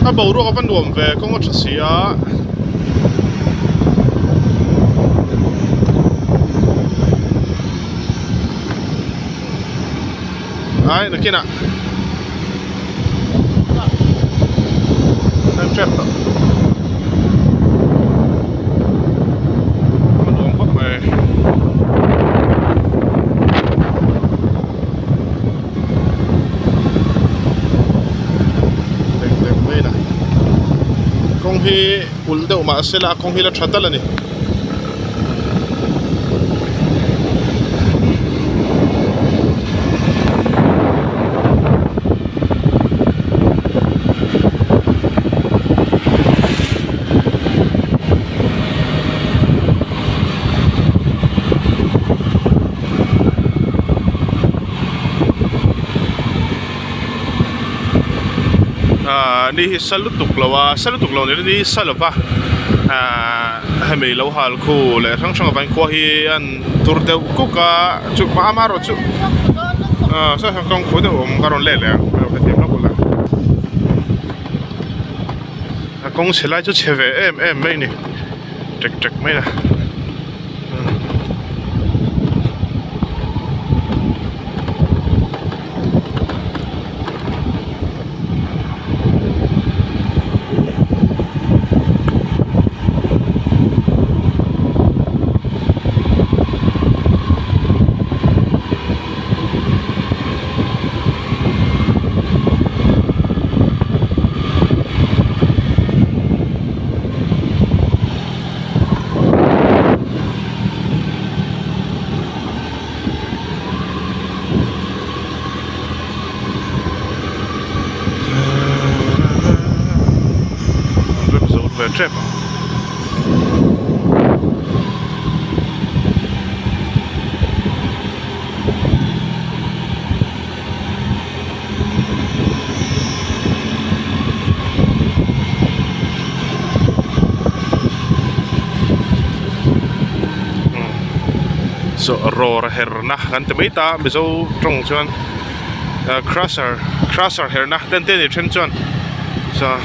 a bầu ruộng văn đuổi về có một chút xíu đấy được kia nè đang chết rồi văn đuổi khóc về công hi ul deuh ma se la công hi la thatal ani ni hi salutuk lawa ni salova hai mei lo hal khu le thang thang van ko hi an tur deuh kuka chu ma ma ro chu sa thang kong khu deuh karon le le ro ke tem lo kula kong selai chu cheve em mai ni tek mai la trip so ror herna kan temita mizo trong chuan crusher herna ten ni chen chuan so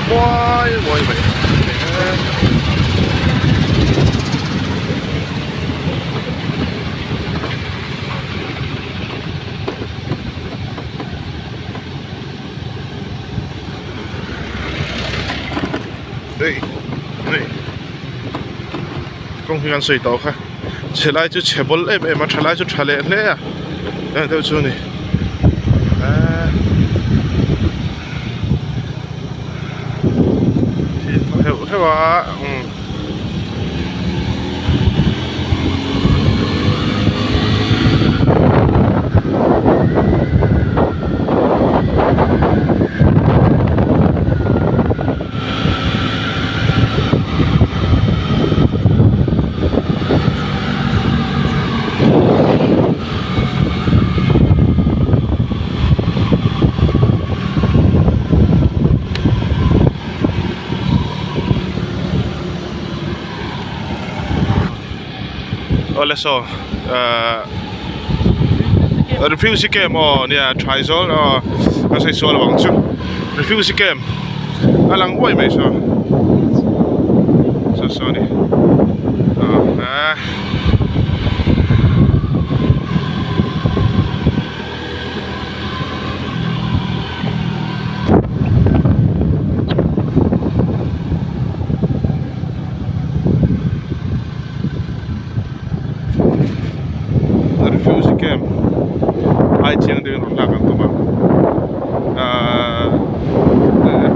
boy vậy đây công việc ăn sôi tàu khác trở lại chú chế bol em mà trở lại chú trả lệ lẽ à theo chú này thế mà ole so refuse game o nia trizol o asai so lawang chu refuse game alang oi mai so ni ai chiang đi rồi là cái tụi mình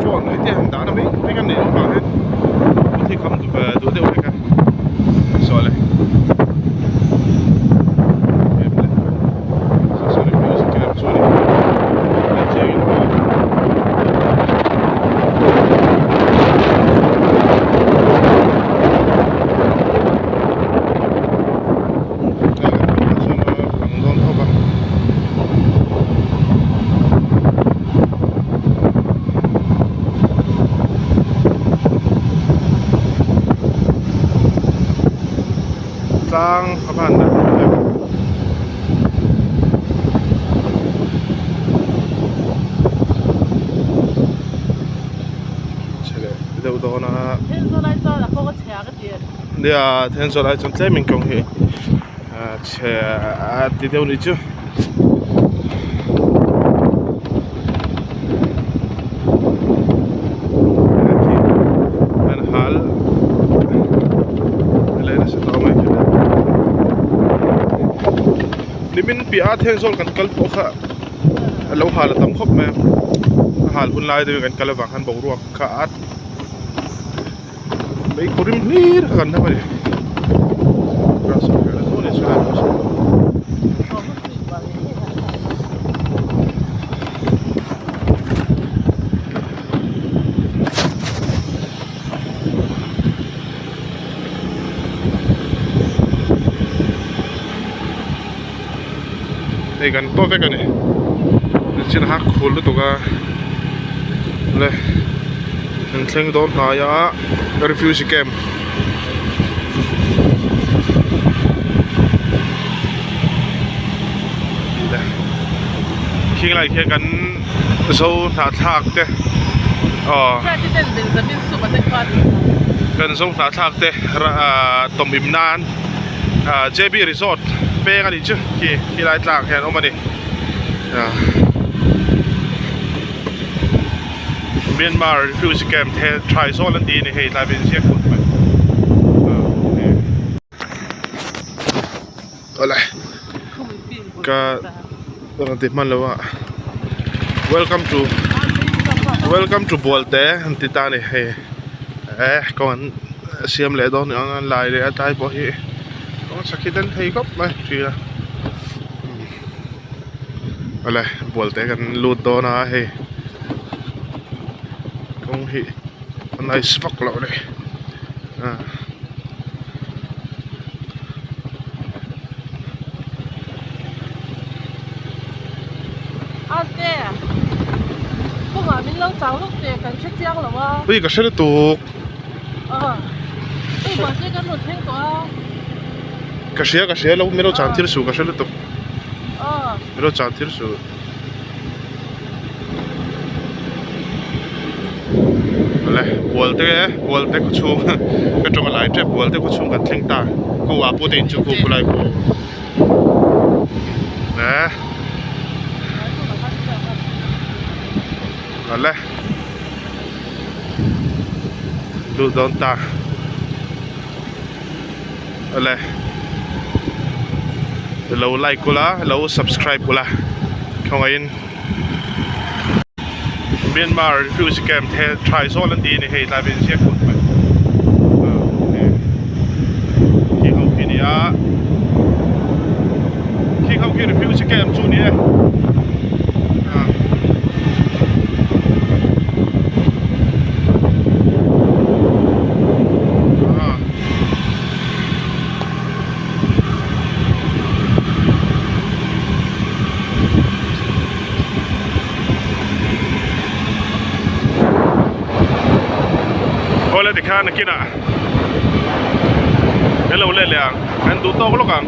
phone này thì hàng đá nó mấy cái này nó vào hết thì không được về đối tượng cái rồi này lang kapan na chale ida udo na天说来找了，给我切个碟。 dia then so lai chon tle min kong hi che ti deu ni chu an hal le na se to mai chu nimin pi a then so kan kal po kha lo hal tam khop me hal hun lai de kan kal wa han bo ruak kha at mấy cô đêm đi gần đâu vậy ra sao cái là thôi để sao đây gần to vậy cái này trên hắc khôn luôn tụi cái này anh xem đó là ya refuse camp khi lại khi gần sâu thả thác thế gần sâu thả thác thế tôm bìm nan JB Resort pe cái gì chứ khi lại thác hẹn ông mà đi Myanmar refuse camp try so lần đi này hay là bên xe cuốn vậy, lại cái orang timan lawa welcome to Bolte antita này hay con xem lẽ đó nữa lại để tay bỏ hi con sakit dan thấy gốc này thì là lại Bolte kan lút đó na hay con hi nice fuck lọ đây mình lâu cháu lúc thì cần chết giang rồi mà. Ui cái xe nó tục. Ui bọn chị cần một thanh quá. Cái xe lâu mấy đâu chán thiệt sự cái xe nó tục. Mấy đâu chán thiệt sự. Lại buồn té có chung cái trong lại trẻ buồn té có chung cái thanh ta. Cô à bố tiền chú cô lại cô. Nè. Lại lu don ta lại lâu like cô lá lâu subscribe cô lá không ai Myanmar refuse camp try so lần đi này hay là bên xe cuốn vậy khi không khi này khi không khi refuse camp chú này thì khá là kia nè, cái lâu lên liền, anh tú to có lúc à?